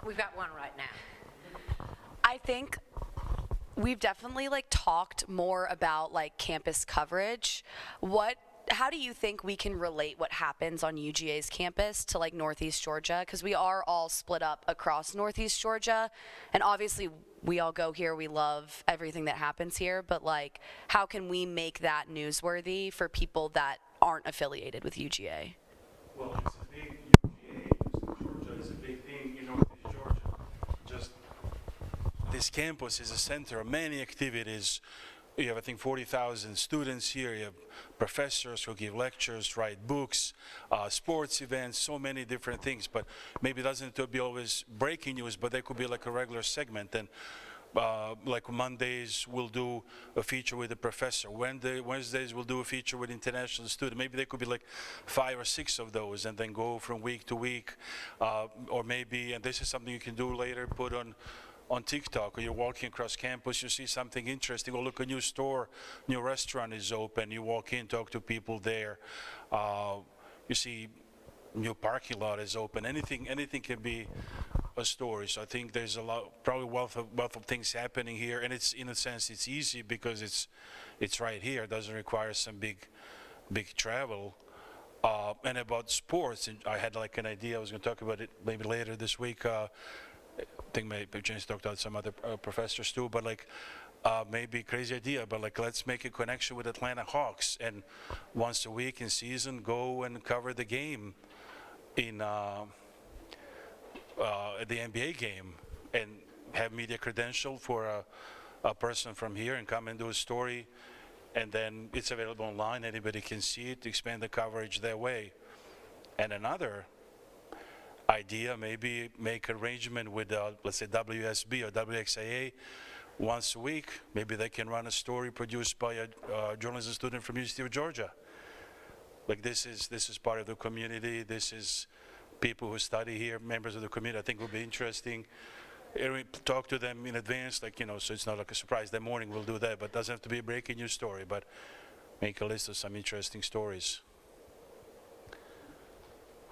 We've got one right now. I think we've definitely talked more about campus coverage. How do you think we can relate what happens on UGA's campus to Northeast Georgia? Because we are all split up across Northeast Georgia, and obviously we all go here, we love everything that happens here, but how can we make that newsworthy for people that aren't affiliated with UGA? Well, it's a big UGA, Georgia is a big thing in Northeast Georgia. Just this campus is a center of many activities. You have, I think, 40,000 students here. You have professors who give lectures, write books, sports events, so many different things. But maybe it doesn't have to be always breaking news, but there could be like a regular segment. And like Mondays, we'll do a feature with a professor. Wednesdays, we'll do a feature with international student. Maybe there could be like 5 or 6 of those, and then go from week to week. Or maybe, and this is something you can do later, put on TikTok, or you're walking across campus, you see something interesting, or look, a new store, new restaurant is open, you walk in, talk to people there, you see new parking lot is open, anything can be a story. So I think there's a lot, probably wealth of things happening here, and it's, in a sense, it's easy because it's right here. It doesn't require some big travel. And about sports, and I had like an idea, I was going to talk about it maybe later this week. I think maybe James talked about some other professors too, but maybe crazy idea, but let's make a connection with Atlanta Hawks, and once a week in season go and cover the game in the NBA game, and have media credential for a person from here, and come and do a story, and then it's available online, anybody can see it, expand the coverage that way. And another idea, maybe make arrangement with let's say WSB or WXIA, once a week, maybe they can run a story produced by a journalism student from University of Georgia. Like this is part of the community. This is people who study here, members of the community. I think it will be interesting. We talk to them in advance, like, so it's not like a surprise. That morning we'll do that, but it doesn't have to be a breaking news story, but make a list of some interesting stories.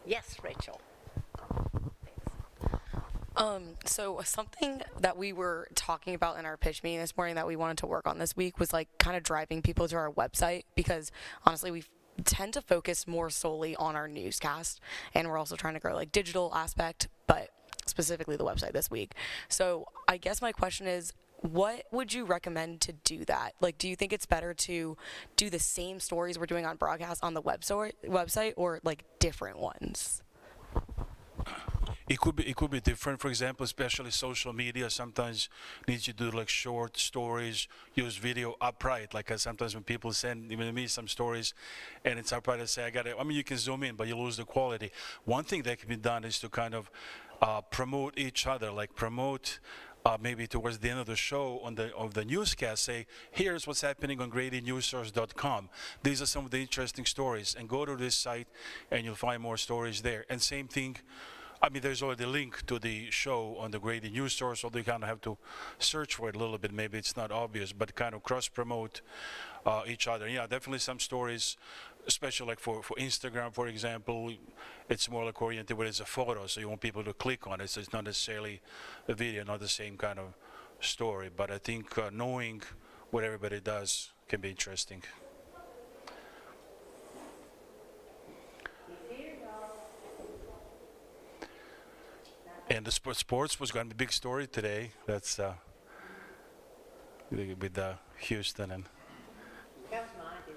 Yes, Rachel. So something that we were talking about in our pitch meeting this morning that we wanted to work on this week was like kind of driving people to our website, because honestly we tend to focus more solely on our newscast, and we're also trying to grow like digital aspect, but specifically the website this week. So I guess my question is, what would you recommend to do that? Like, do you think it's better to do the same stories we're doing on broadcast on the website, or like different ones? It could be different. For example, especially social media sometimes needs you to do like short stories, use video upright. Like sometimes when people send even me some stories, and it's upright, I say you can zoom in, but you lose the quality. One thing that can be done is to kind of promote each other, like promote. Maybe towards the end of the show of the newscast, say, here's what's happening on GradyNewsource.com. These are some of the interesting stories, and go to this site and you'll find more stories there. And same thing, there's already a link to the show on the Grady Newsource, so you kind of have to search for it a little bit. Maybe it's not obvious, but kind of cross-promote each other. Yeah, definitely some stories, especially like for Instagram, for example, it's more like oriented where it's a photo, so you want people to click on it, so it's not necessarily a video, not the same kind of story. But I think knowing what everybody does can be interesting. And the sports was going to be a big story today. That's with Houston and. That was my idea.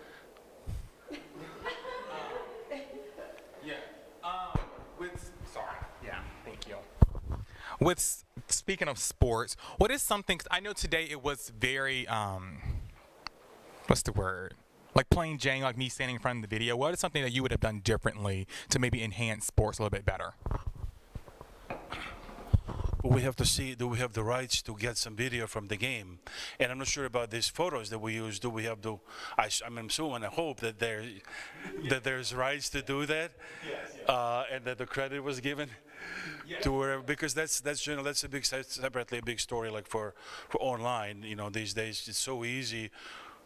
Thank you. Speaking of sports, what is something? 'Cause I know today it was very what's the word? Like plain Jane, like me standing in front of the video. What is something that you would have done differently to maybe enhance sports a little bit better? We have to see, do we have the rights to get some video from the game? And I'm not sure about these photos that we use. Do we have to, I'm assuming, I hope that there's rights to do that, and that the credit was given to wherever, because that's a big, separately a big story, like for online. These days it's so easy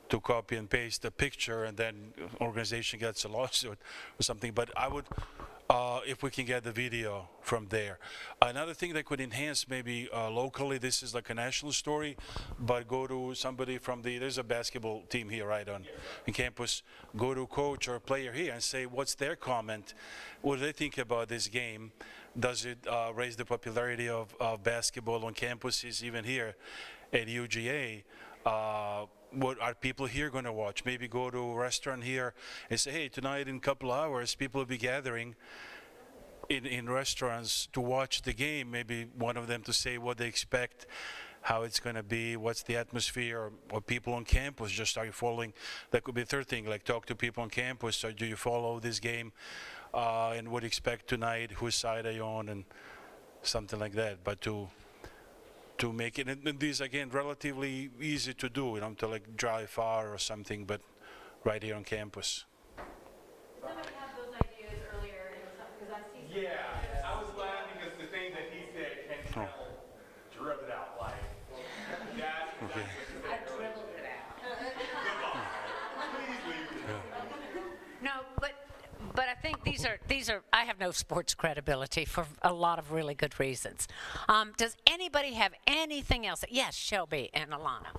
to copy and paste a picture, and then organization gets a lawsuit or something. But I would, if we can get the video from there. Another thing that could enhance maybe locally, this is like a national story, but go to somebody from there's a basketball team here right on campus, go to a coach or a player here and say, what's their comment? What do they think about this game? Does it raise the popularity of basketball on campuses, even here at UGA? What are people here going to watch? Maybe go to a restaurant here and say, hey, tonight in a couple of hours, people will be gathering in restaurants to watch the game. Maybe one of them to say what they expect, how it's going to be, what's the atmosphere, or people on campus. Just are you following? That could be a third thing, like talk to people on campus. So do you follow this game, and what do you expect tonight? Whose side are you on, and something like that. But to make it, and these again relatively easy to do, to like drive far or something, but right here on campus. Somebody had those ideas earlier, because I see. Yeah, I was laughing because the thing that he said, can tell, drilled it out like that. Okay. I dribbled it out. Please leave it. No, but I think these are. I have no sports credibility for a lot of really good reasons. Does anybody have anything else? Yes, Shelby and Alana.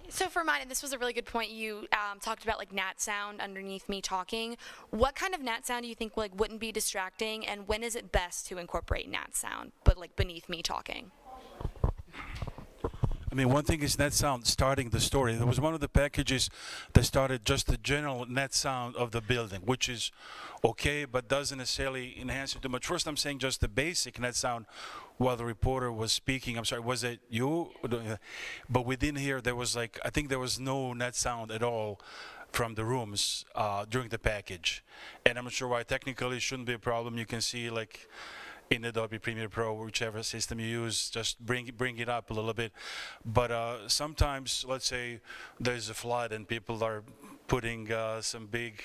So for mine, and this was a really good point, you talked about like nat sound underneath me talking. What kind of nat sound do you think wouldn't be distracting, and when is it best to incorporate nat sound, but like beneath me talking? One thing is net sound starting the story. There was one of the packages that started just the general net sound of the building, which is okay, but doesn't necessarily enhance it too much. First, I'm saying just the basic net sound while the reporter was speaking. I'm sorry, was it you? But within here, there was I think there was no net sound at all from the rooms during the package. And I'm not sure why technically it shouldn't be a problem. You can see in Adobe Premiere Pro, whichever system you use, just bring it up a little bit. But sometimes, let's say there's a flood and people are putting some big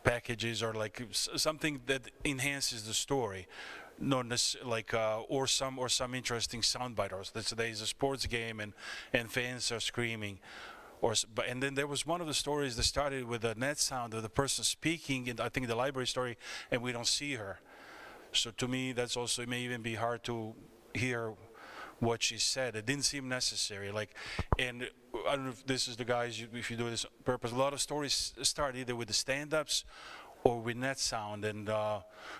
packages or like something that enhances the story, not like or some interesting soundbite. Or let's say there's a sports game and fans are screaming. And then there was one of the stories that started with a net sound of the person speaking, and I think the library story, and we don't see her. So to me, that's also, it may even be hard to hear what she said. It didn't seem necessary. And I don't know if this is the guys, if you do this on purpose, a lot of stories start either with the stand-ups or with net sound. And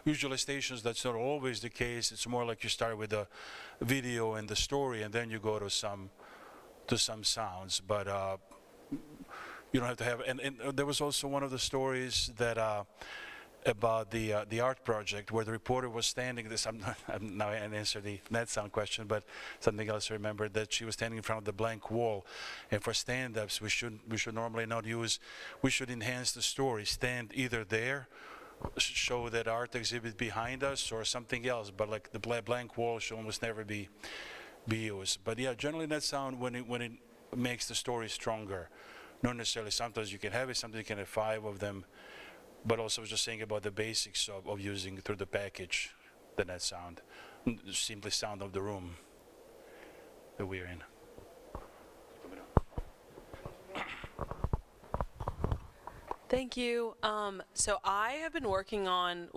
usually stations, that's not always the case. It's more like you start with the video and the story, and then you go to some sounds. But you don't have to have, and there was also one of the stories that about the art project where the reporter was standing. Now I answer the net sound question, but something else I remember, that she was standing in front of the blank wall. And for stand-ups, we should normally not use. We should enhance the story. Stand either there, show that art exhibit behind us, or something else. But like the blank wall should almost never be used. But yeah, generally net sound when it makes the story stronger. Not necessarily. Sometimes you can have it. Sometimes you can have 5 of them. But also, I was just saying about the basics of using through the package the net sound, simply sound of the room that we're in. Thank you. So I have been working on,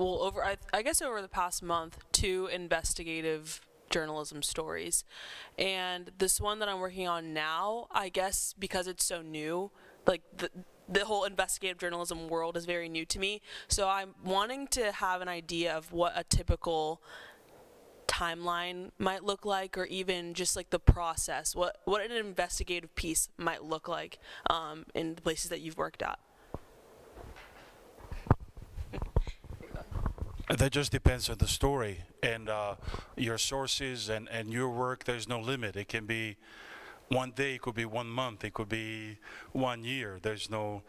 I guess over the past month, 2 investigative journalism stories. And this one that I'm working on now, I guess because it's so new, like the whole investigative journalism world is very new to me. So I'm wanting to have an idea of what a typical timeline might look like, or even just like the process, what an investigative piece might look like in the places that you've worked at. That just depends on the story and your sources and your work. There's no limit. It can be one day, it could be 1 month, it could be 1 year. There's no,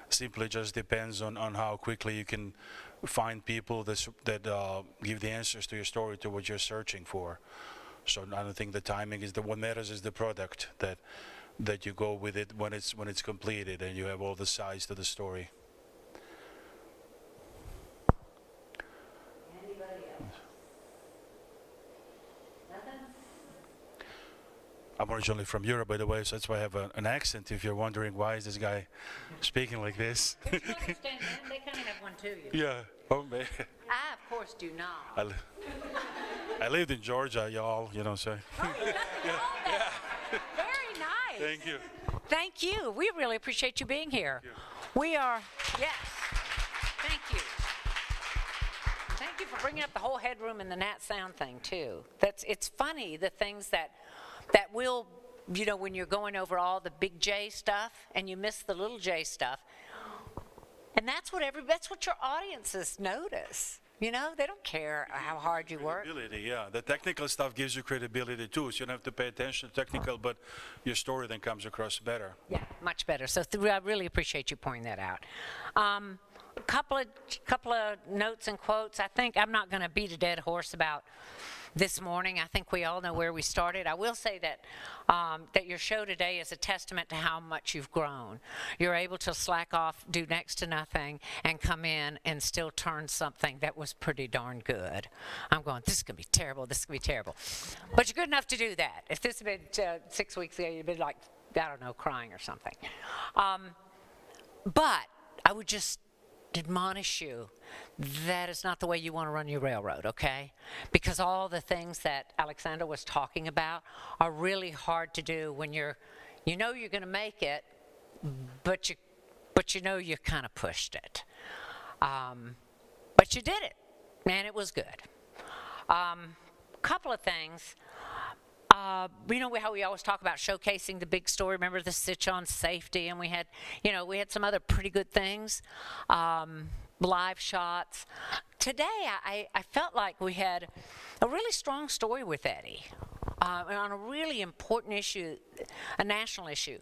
simply just depends on how quickly you can find people that give the answers to your story, to what you're searching for. So I don't think the timing is what matters is the product that you go with it when it's completed and you have all the sides to the story. I'm originally from Europe, by the way, so that's why I have an accent. If you're wondering why is this guy speaking like this. But you understand them? They kind of have one too. You know? Yeah. Oh, man. I, of course, do not. I lived in Georgia, y'all, so. Yeah. Very nice. Thank you. Thank you. We really appreciate you being here. We are, yes. Thank you. Thank you for bringing up the whole headroom and the nat sound thing, too. It's funny, the things that will, when you're going over all the big J stuff and you miss the little J stuff. And that's what your audiences notice. They don't care how hard you work. Credibility, yeah. The technical stuff gives you credibility too, so you don't have to pay attention to technical, but your story then comes across better. Yeah, much better. So I really appreciate you pointing that out. A couple of notes and quotes. I think I'm not going to beat a dead horse about this morning. I think we all know where we started. I will say that that your show today is a testament to how much you've grown. You're able to slack off, do next to nothing, and come in and still turn something that was pretty darn good. I'm going, this is going to be terrible, this is going to be terrible. But you're good enough to do that. If this had been 6 weeks ago, you'd been like, I don't know, crying or something. But I would just admonish you that is not the way you want to run your railroad, okay? Because all the things that Alexandra was talking about are really hard to do when you're going to make it, but you kind of pushed it. But you did it, and it was good. Couple of things. How we always talk about showcasing the big story. Remember the stitch on safety, and we had some other pretty good things, live shots. Today, I felt like we had a really strong story with Eddie on a really important issue, a national issue.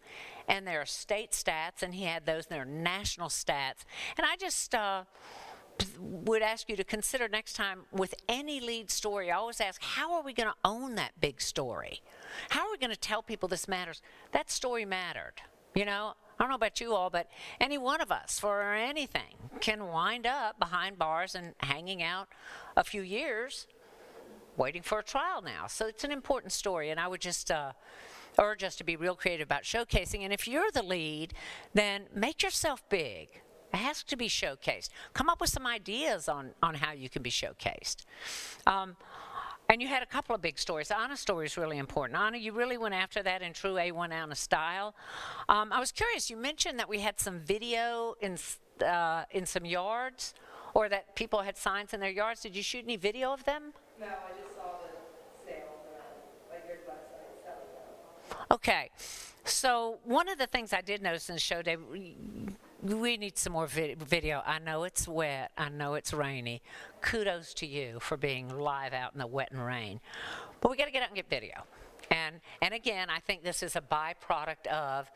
And there are state stats, and he had those, and there are national stats. And I just would ask you to consider next time with any lead story, I always ask, how are we going to own that big story? How are we going to tell people this matters? That story mattered. You know, I don't know about you all, but any one of us for anything can wind up behind bars and hanging out a few years waiting for a trial now. So it's an important story, and I would just urge us to be real creative about showcasing. And if you're the lead, then make yourself big. Ask to be showcased. Come up with some ideas on how you can be showcased. And you had a couple of big stories. Anna's story is really important. Anna, you really went after that in true A1 Anna style. I was curious, you mentioned that we had some video in some yards, or that people had signs in their yards. Did you shoot any video of them? No, I just saw the sale like your website. Okay, so one of the things I did notice in the show day, we need some more video. I know it's wet. I know it's rainy. Kudos to you for being live out in the wet and rain. But we got to get out and get video. And again, I think this is a byproduct of,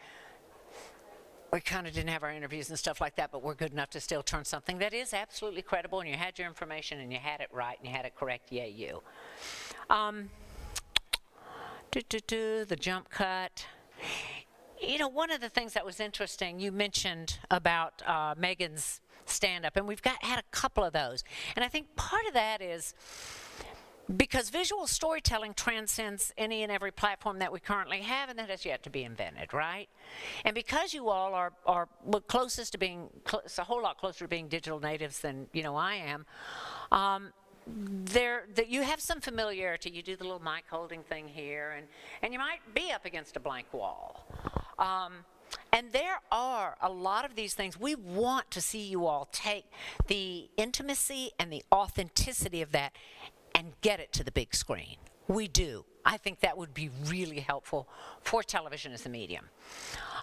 we kind of didn't have our interviews and stuff like that, but we're good enough to still turn something that is absolutely credible, and you had your information, and you had it right, and you had it correct. Yay, you. The jump cut. You know, one of the things that was interesting, you mentioned about Megan's stand-up, and we've had a couple of those. And I think part of that is because visual storytelling transcends any and every platform that we currently have, and that has yet to be invented, right? And because you all are closest to being, it's a whole lot closer to being digital natives than, you know, I am, you have some familiarity. You do the little mic holding thing here, and you might be up against a blank wall. And there are a lot of these things. We want to see you all take the intimacy and the authenticity of that and get it to the big screen. We do. I think that would be really helpful for television as a medium.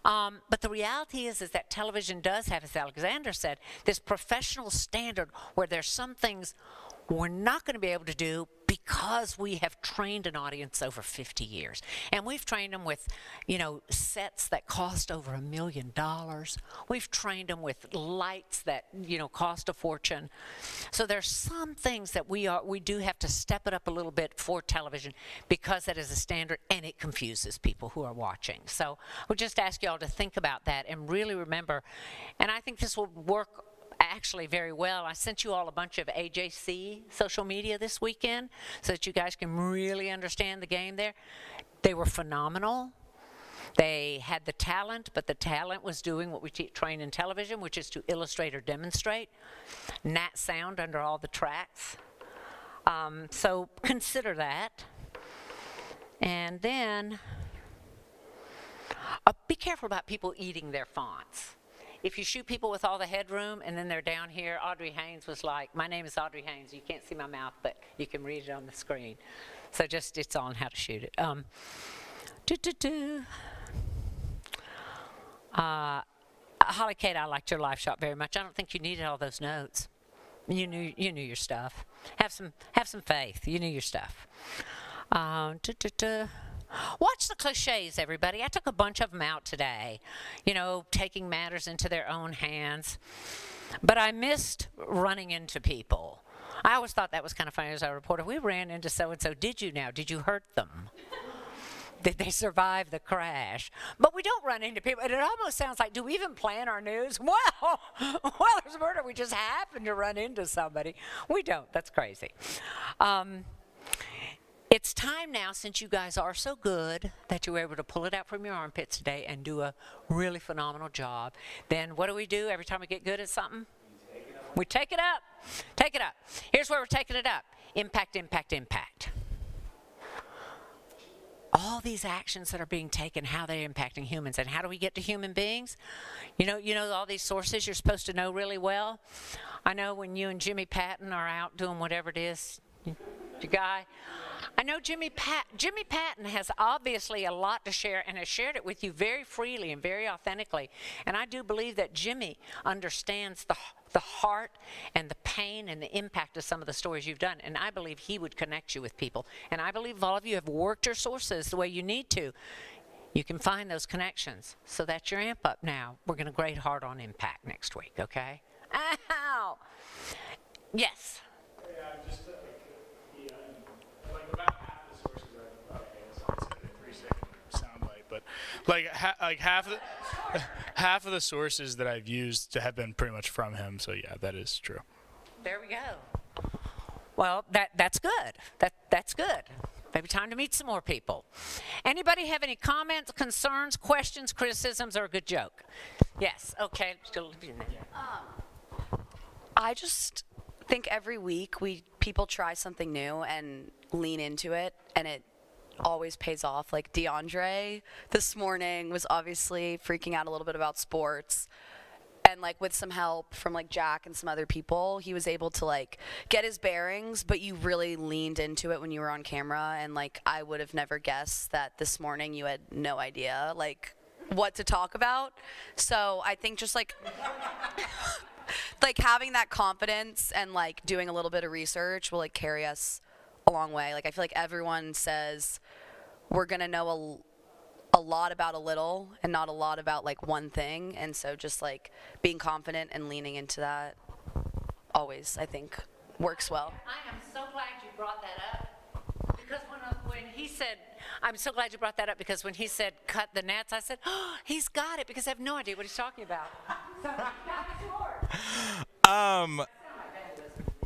But the reality is that television does have, as Alexander said, this professional standard where there's some things we're not going to be able to do because we have trained an audience over 50 years. And we've trained them with, you know, sets that cost over $1 million. We've trained them with lights that, you know, cost a fortune. So there's some things that we do have to step it up a little bit for television because that is a standard and it confuses people who are watching. So we'll just ask you all to think about that and really remember, and I think this will work actually very well. I sent you all a bunch of AJC social media this weekend so that you guys can really understand the game there. They were phenomenal. They had the talent, but the talent was doing what we train in television, which is to illustrate or demonstrate. Nat sound under all the tracks. So consider that. And then be careful about people eating their fonts. If you shoot people with all the headroom and then they're down here, Audrey Haynes was like, my name is Audrey Haynes. You can't see my mouth, but you can read it on the screen. So just, it's on how to shoot it. Holly Kate, I liked your live shot very much. I don't think you needed all those notes. You knew your stuff. Have some faith. You knew your stuff. Watch the cliches, everybody. I took a bunch of them out today, you know, taking matters into their own hands. But I missed running into people. I always thought that was kind of funny as a reporter. We ran into so-and-so. Did you now? Did you hurt them? Did they survive the crash? But we don't run into people. And it almost sounds like, do we even plan our news? Well, there's a murder. We just happen to run into somebody. We don't. That's crazy. It's time now, since you guys are so good that you were able to pull it out from your armpits today and do a really phenomenal job. Then what do we do every time we get good at something? We take it up. Take it up. Here's where we're taking it up. Impact, impact, impact. All these actions that are being taken, how they're impacting humans. And how do we get to human beings? You know all these sources you're supposed to know really well. I know when you and Jimmy Patton are out doing whatever it is, your guy. I know Jimmy Patton has obviously a lot to share and has shared it with you very freely and very authentically. And I do believe that Jimmy understands the heart and the pain and the impact of some of the stories you've done. And I believe he would connect you with people. And I believe all of you have worked your sources the way you need to. You can find those connections. So that's your amp up now. We're going to grade hard on impact next week, okay? Ow! Yes. Like about half the sources I said a 3-second soundbite, but like half of the sources that I've used have been pretty much from him. So yeah, that is true. There we go. Well, that's good. That's good. Maybe time to meet some more people. Anybody have any comments, concerns, questions, criticisms, or a good joke? Yes. Okay. I just think every week people try something new and lean into it, and it always pays off. Like DeAndre this morning was obviously freaking out a little bit about sports, and like with some help from like Jack and some other people, he was able to like get his bearings, but you really leaned into it when you were on camera, and like I would have never guessed that this morning you had no idea like what to talk about. So I think just like like having that confidence and like doing a little bit of research will like carry us a long way. Like I feel like everyone says we're gonna know a lot about a little and not a lot about like one thing, and so just like being confident and leaning into that always I think works well. I am so glad you brought that up, because when he said, I'm so glad you brought that up, because when he said cut the nets, I said, oh, he's got it, because I have no idea what he's talking about.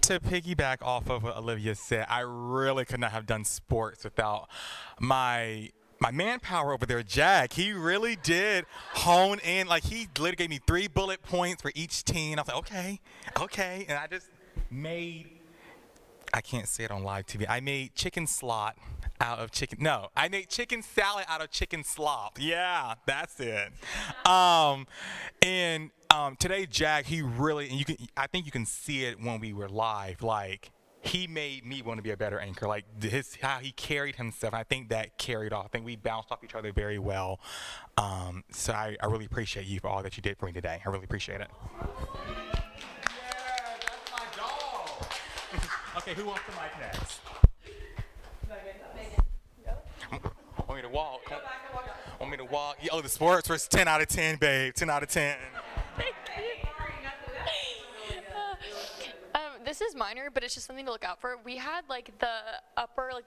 To piggyback off of what Olivia said, I really could not have done sports without my manpower over there, Jack. He really did hone in. Like, he literally gave me 3 bullet points for each team. I was like, okay. And I just made, I can't say it on live TV. I made chicken slot out of chicken. No, I made chicken salad out of chicken slop. Yeah, that's it. Today, Jack, he really, and I think you can see it when we were live. Like, he made me want to be a better anchor. Like how he carried himself. I think that carried off. I think we bounced off each other very well. So I really appreciate you for all that you did for me today. I really appreciate it. Yeah, that's my dog. Okay, who wants the mic next? Want me to walk? Want me to walk? Oh, the sports was 10 out of 10, babe. 10 out of 10. This is minor, but it's just something to look out for. We had like the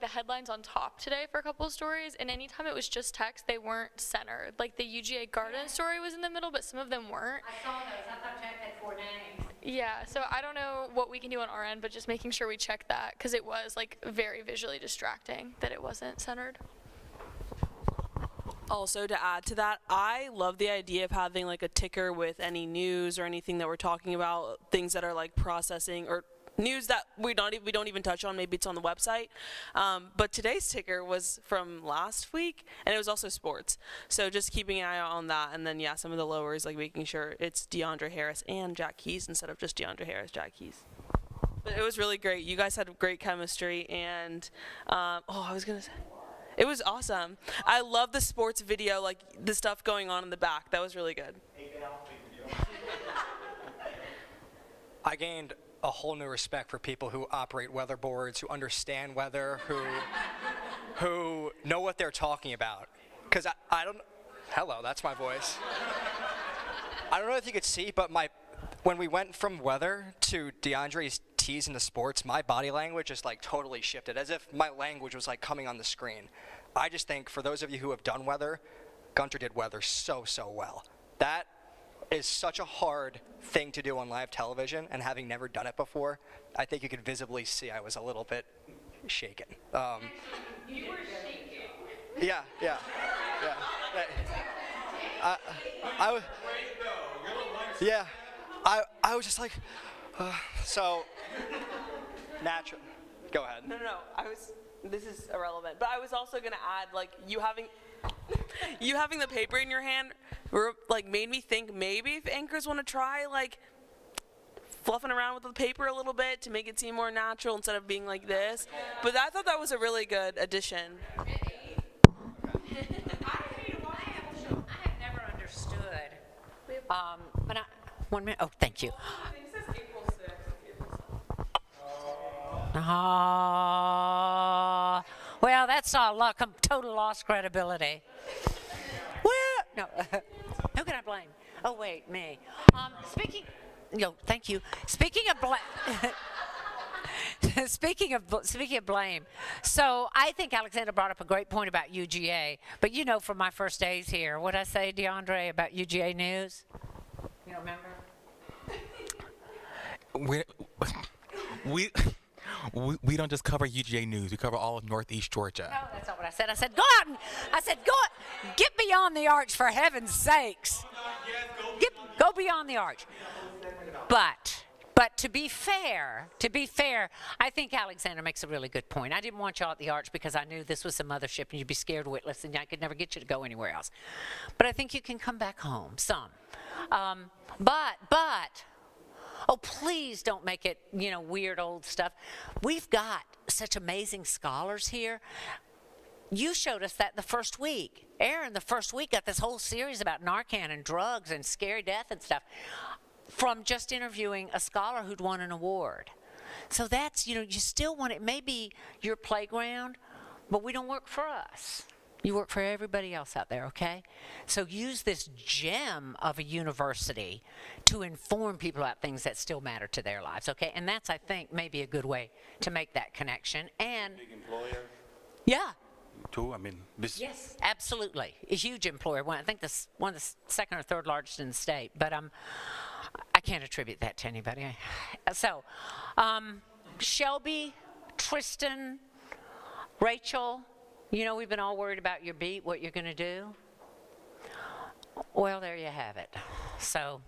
headlines on top today for a couple of stories, and anytime it was just text, they weren't centered. Like the UGA Garden story was in the middle, but some of them weren't. I saw those. I thought Jack had 4 names. Yeah, so I don't know what we can do on our end, but just making sure we check that, because it was like very visually distracting that it wasn't centered. Also, to add to that, I love the idea of having like a ticker with any news or anything that we're talking about, things that are like processing or news that we don't even touch on. Maybe it's on the website. But today's ticker was from last week, and it was also sports. So just keeping an eye out on that. And then, yeah, some of the lowers, like making sure it's DeAndre Harris and Jack Keys instead of just DeAndre Harris, Jack Keys. But it was really great. You guys had great chemistry. And, it was awesome. I love the sports video, like the stuff going on in the back. That was really good. I gained a whole new respect for people who operate weather boards, who understand weather, who know what they're talking about. Because I don't, hello, that's my voice. I don't know if you could see, but when we went from weather to DeAndre's tease into sports, my body language just like totally shifted, as if my language was like coming on the screen. I just think for those of you who have done weather, Gunter did weather so well. That is such a hard thing to do on live television, and having never done it before, I think you could visibly see I was a little bit shaken. You were shaking. Yeah. I was just like, so natural. Go ahead. No. This is irrelevant. But I was also going to add, like, you having the paper in your hand, like, made me think maybe if anchors want to try, like, fluffing around with the paper a little bit to make it seem more natural instead of being like this. But I thought that was a really good addition. I have never understood. But 1 minute. Oh, thank you. Well, that's a total lost credibility. No, who can I blame? Oh, wait, me. Thank you. Speaking of speaking of blame, so I think Alexander brought up a great point about UGA. But you know, from my first days here, what I say, DeAndre, about UGA News? You don't remember? We don't just cover UGA News. We cover all of Northeast Georgia. No, that's not what I said. I said, go out and, get beyond the arch for heaven's sakes. Go beyond the arch. But to be fair, I think Alexander makes a really good point. I didn't want y'all at the arch because I knew this was a mothership and you'd be scared witless and I could never get you to go anywhere else. But I think you can come back home some. Oh, please don't make it, weird old stuff. We've got such amazing scholars here. You showed us that the first week. Aaron, the first week, got this whole series about Narcan and drugs and scary death and stuff from just interviewing a scholar who'd won an award. So that's, you still want it. Maybe your playground, but we don't work for us. You work for everybody else out there, okay? So use this gem of a university to inform people about things that still matter to their lives, okay? And that's, I think, maybe a good way to make that connection. And big employer. Yeah. Too. I mean, yes, absolutely, a huge employer. I think one of the second or third largest in the state. But I can't attribute that to anybody. So, Shelby, Tristan, Rachel. We've been all worried about your beat, what you're going to do. Well, there you have it. So,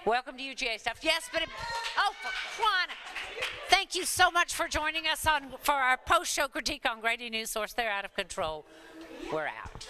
welcome to UGA stuff. Yes, but for crying. Thank you so much for joining us for our post-show critique on Grady Newsource. They're out of control. We're out.